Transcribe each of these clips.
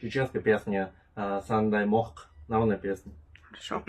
чеченской песни Сандай Мох, народной песни. Хорошо.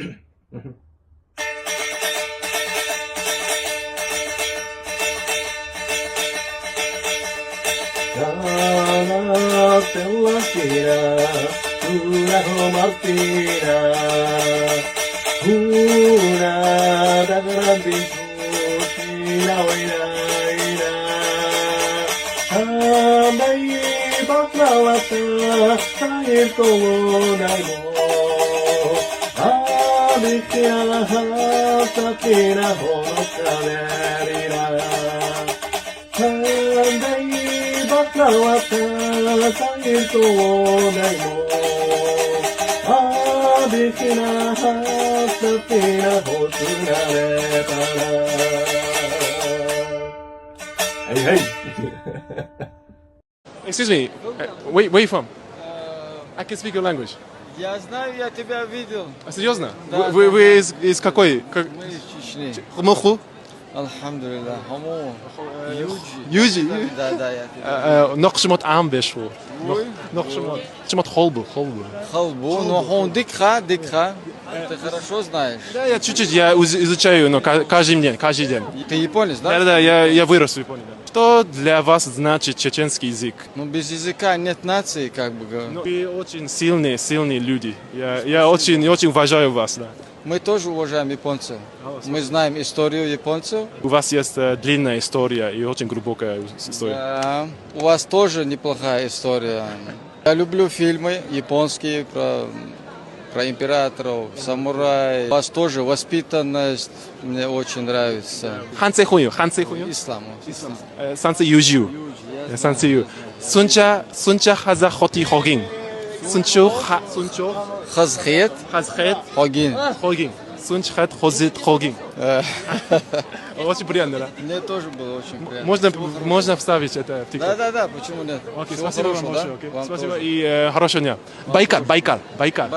Hey, hey. Excuse me, where you from? I can speak your language. Я знаю, я тебя видел. Серьезно? Да, Вы из какой? Мы из Чечни. Муху? Алхамдулилlah. Хамо. Южи? Да, я тебя Нокшимот амбешу. Ой. Нокшимот. Чимот холбу. Халбу, но он дикха. Ты хорошо знаешь. Да, я чуть-чуть, я изучаю, но каждый день. Ты японец, да? Да, я вырос в Японии. Да. Что для вас значит чеченский язык? Ну, без языка нет нации, как бы говорю. Вы очень сильные люди. Я очень уважаю вас. Да. Мы тоже уважаем японцев. Мы знаем историю японцев. У вас есть длинная история и очень глубокая история. Да. У вас тоже неплохая история. Я люблю фильмы японские про императоров, самурай. У вас тоже воспитанность мне очень нравится. Ханцехую. Ислам. Санце южу. Санце ю. Сунча хаза хоти хогин. Сунчо Хазхет, хазхет Хогин. хогин. Сунчхат хозит хогин. Очень приятно, да? Мне тоже было очень приятно. Можно вставить это в TikTok? Да, почему нет? Окей, Всего спасибо вам хорошего, большое. да? Окей. Вам Спасибо тоже. и хорошего дня. Байкал. Баркал.